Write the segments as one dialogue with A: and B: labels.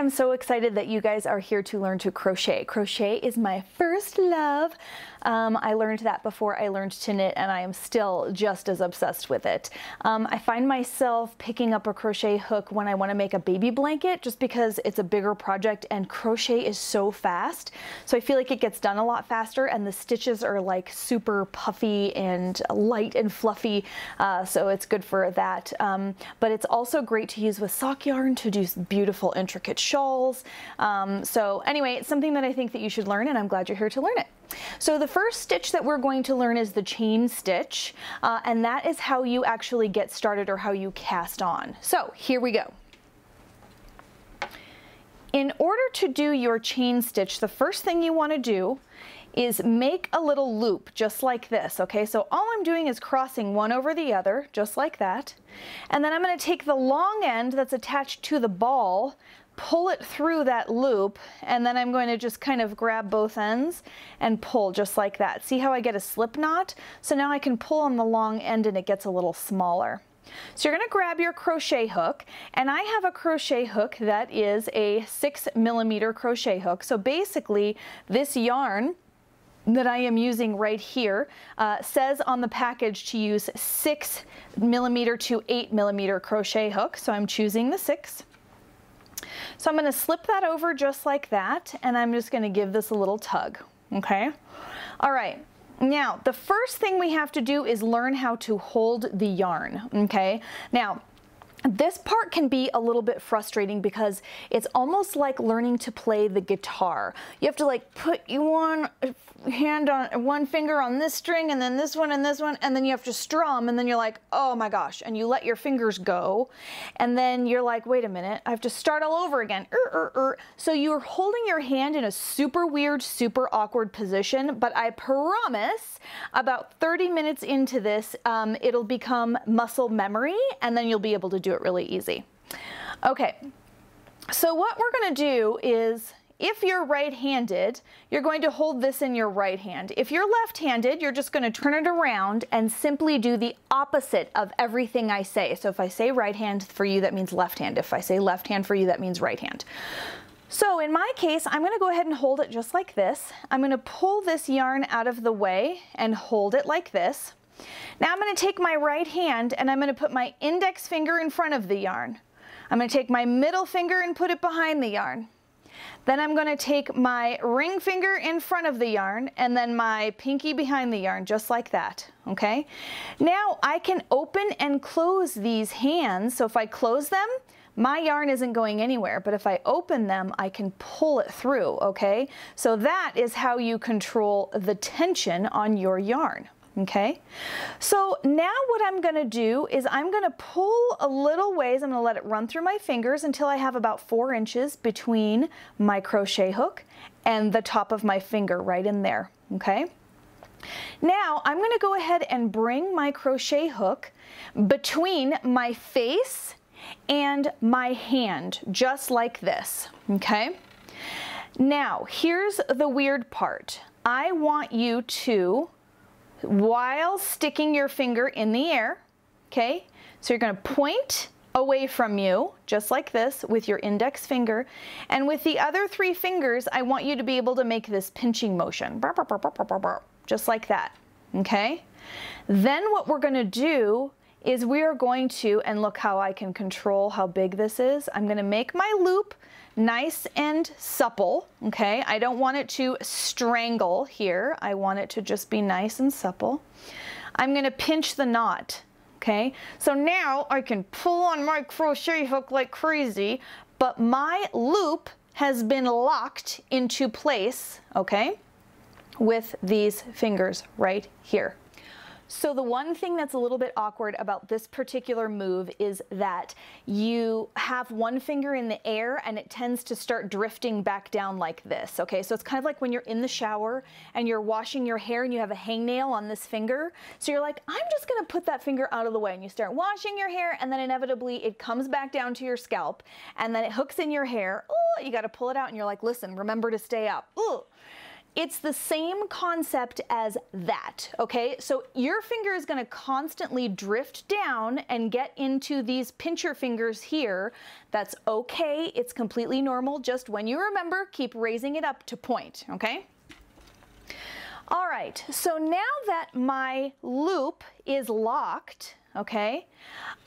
A: am so excited that you guys are here to learn to crochet. Crochet is my first love. I learned that before I learned to knit, and I am still just as obsessed with it. I find myself picking up a crochet hook when I want to make a baby blanket, just because it's a bigger project and crochet is so fast. So I feel like it gets done a lot faster, and the stitches are like super puffy and light and fluffy, so it's good for that. But it's also great to use with sock yarn to do beautiful intricate shawls. So anyway, it's something that I think that you should learn, and I'm glad you're here to learn it. So the first stitch that we're going to learn is the chain stitch, and that is how you actually get started, or how you cast on. So here we go. In order to do your chain stitch, the first thing you want to do is make a little loop just like this, okay? So all I'm doing is crossing one over the other, just like that. And then I'm going to take the long end that's attached to the ball, pull it through that loop, and then I'm going to just kind of grab both ends and pull just like that. See how I get a slip knot? So now I can pull on the long end and it gets a little smaller. So you're going to grab your crochet hook, and I have a crochet hook that is a 6mm crochet hook. So basically this yarn that I am using right here says on the package to use 6mm to 8mm crochet hook. So I'm choosing the 6. So I'm going to slip that over just like that, and I'm just going to give this a little tug, okay? All right, now the first thing we have to do is learn how to hold the yarn, okay? Now, this part can be a little bit frustrating because it's almost like learning to play the guitar. You have to like put one hand on one finger on this string, and then this one, and then you have to strum, and then you're like, oh my gosh, and you let your fingers go, and then you're like, wait a minute, I have to start all over again. So you're holding your hand in a super weird, super awkward position, but I promise about 30 minutes into this, it'll become muscle memory, and then you'll be able to do it really easy. Okay, so what we're going to do is, if you're right-handed, you're going to hold this in your right hand. If you're left-handed, you're just going to turn it around and simply do the opposite of everything I say. So if I say right hand for you, that means left hand. If I say left hand for you, that means right hand. So in my case, I'm going to go ahead and hold it just like this. I'm going to pull this yarn out of the way and hold it like this. Now I'm going to take my right hand and I'm going to put my index finger in front of the yarn. I'm going to take my middle finger and put it behind the yarn. Then I'm going to take my ring finger in front of the yarn and then my pinky behind the yarn, just like that, okay? Now I can open and close these hands. So if I close them, my yarn isn't going anywhere, but if I open them, I can pull it through, okay? So that is how you control the tension on your yarn. Okay, so now what I'm going to do is I'm going to pull a little ways. I'm going to let it run through my fingers until I have about 4 inches between my crochet hook and the top of my finger, right in there. Okay, now I'm going to go ahead and bring my crochet hook between my face and my hand, just like this. Okay, now here's the weird part. I want you to, while sticking your finger in the air, okay, so you're going to point away from you, just like this, with your index finger, and with the other 3 fingers, I want you to be able to make this pinching motion, just like that, okay? Then what we're going to do is we are going to, and look how I can control how big this is, I'm going to make my loop nice and supple, okay? I don't want it to strangle here. I want it to just be nice and supple. I'm going to pinch the knot, okay? So now I can pull on my crochet hook like crazy, but my loop has been locked into place, okay, with these fingers right here. So the one thing that's a little bit awkward about this particular move is that you have one finger in the air and it tends to start drifting back down like this, okay? So it's kind of like when you're in the shower and you're washing your hair and you have a hangnail on this finger. So you're like, I'm just gonna put that finger out of the way, and you start washing your hair, and then inevitably it comes back down to your scalp and then it hooks in your hair. Oh, you gotta pull it out, and you're like, listen, remember to stay up. Ooh. it's the same concept as that, okay? So your finger is going to constantly drift down and get into these pincher fingers here. That's okay. It's completely normal. Just when you remember, keep raising it up to point, okay? All right, so now that my loop is locked, okay,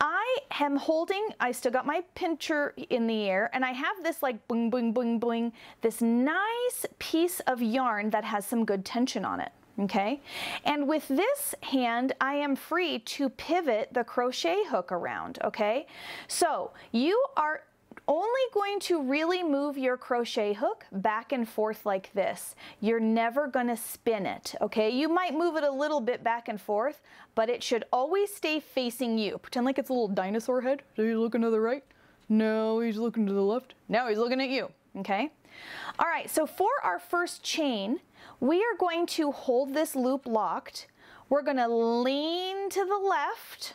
A: I am holding, I still got my pincher in the air, and I have this like boing, boing, boing, boing, this nice piece of yarn that has some good tension on it, okay? And with this hand, I am free to pivot the crochet hook around, okay? So you are only going to really move your crochet hook back and forth like this. You're never going to spin it, okay? You might move it a little bit back and forth, but it should always stay facing you. Pretend like it's a little dinosaur head. So he's looking to the right. No, he's looking to the left. Now he's looking at you, okay? All right, so for our first chain, we are going to hold this loop locked. We're going to lean to the left.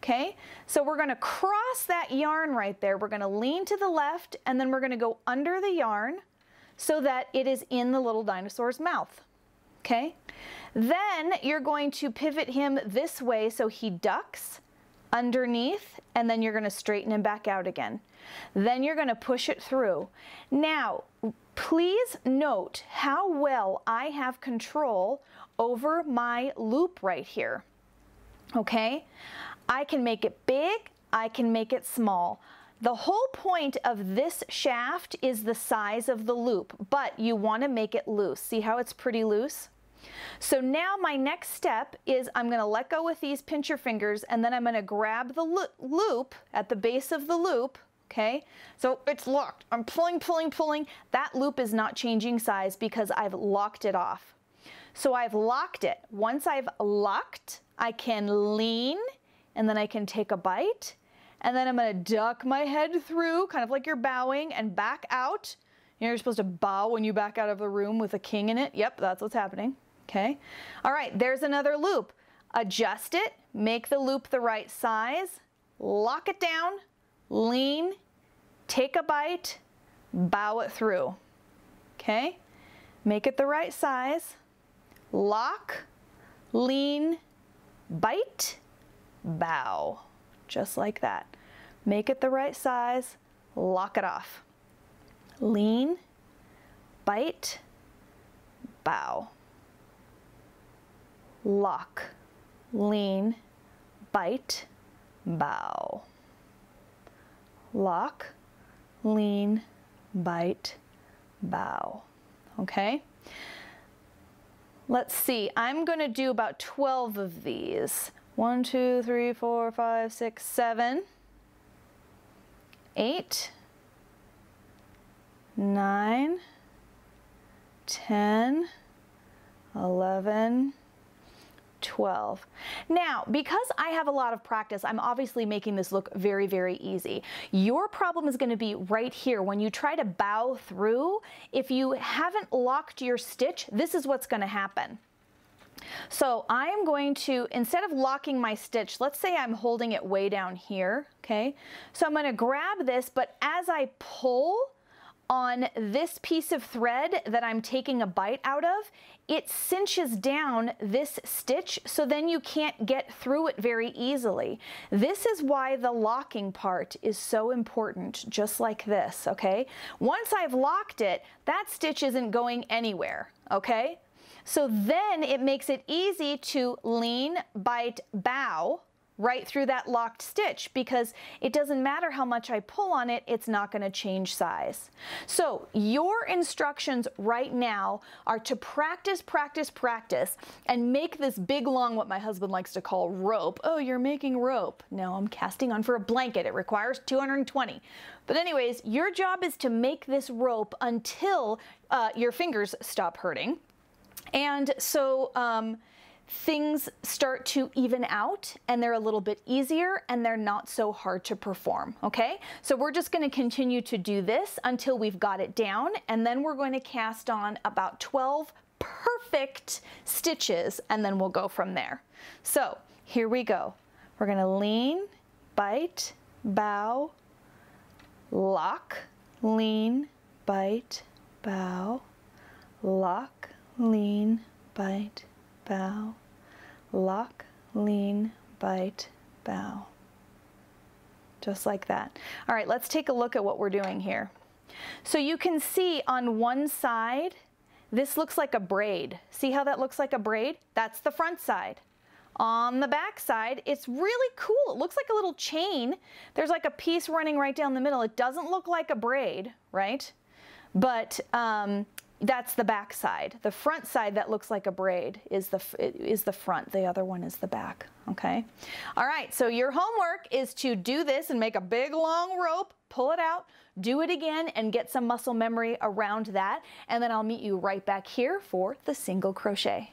A: Okay, so we're going to cross that yarn right there. We're going to lean to the left, and then we're going to go under the yarn so that it is in the little dinosaur's mouth. Okay, then you're going to pivot him this way so he ducks underneath, and then you're going to straighten him back out again. Then you're going to push it through. Now, please note how well I have control over my loop right here. Okay, I can make it big, I can make it small. The whole point of this shaft is the size of the loop, but you want to make it loose. See how it's pretty loose? So now my next step is I'm going to let go with these pincher fingers, and then I'm going to grab the loop at the base of the loop. Okay, so it's locked. I'm pulling, pulling, pulling. That loop is not changing size because I've locked it off. So I've locked it. Once I've locked, I can lean, and then I can take a bite, and then I'm going to duck my head through, kind of like you're bowing, and back out. You know, you're supposed to bow when you back out of the room with a king in it. Yep, that's what's happening. Okay. All right, there's another loop. Adjust it, make the loop the right size, lock it down, lean, take a bite, bow it through. Okay. Make it the right size, lock, lean, bite, bow, just like that. Make it the right size, lock it off. Lean, bite, bow. Lock, lean, bite, bow. Lock, lean, bite, bow. Okay? Let's see, I'm going to do about 12 of these. 1, 2, 3, 4, 5, 6, 7, 8, 9, 10, 11, 12. Now, because I have a lot of practice, I'm obviously making this look very, very easy. Your problem is going to be right here. When you try to bow through, if you haven't locked your stitch, this is what's going to happen. So I am going to, instead of locking my stitch, let's say I'm holding it way down here, okay? So I'm going to grab this, but as I pull on this piece of thread that I'm taking a bite out of, it cinches down this stitch, so then you can't get through it very easily. This is why the locking part is so important, just like this, okay? Once I've locked it, that stitch isn't going anywhere, okay? So then it makes it easy to lean, bite, bow right through that locked stitch, because it doesn't matter how much I pull on it, it's not going to change size. So your instructions right now are to practice, practice, practice, and make this big long, what my husband likes to call rope. Oh, you're making rope. No, I'm casting on for a blanket. It requires 220. But anyways, your job is to make this rope until your fingers stop hurting. And so things start to even out, and they're a little bit easier, and they're not so hard to perform, okay? So we're just going to continue to do this until we've got it down, and then we're going to cast on about 12 perfect stitches, and then we'll go from there. So here we go. We're going to lean, bite, bow, lock, lean, bite, bow, lock, lean, bite, bow, lock, lean, bite, bow. Just like that. All right, let's take a look at what we're doing here. So you can see on one side, this looks like a braid. See how that looks like a braid? That's the front side. On the back side, it's really cool. It looks like a little chain. There's like a piece running right down the middle. It doesn't look like a braid, right? But that's the back side. The front side that looks like a braid is the front. The other one is the back, okay? All right, so your homework is to do this and make a big long rope, pull it out, do it again, and get some muscle memory around that. And then I'll meet you right back here for the single crochet.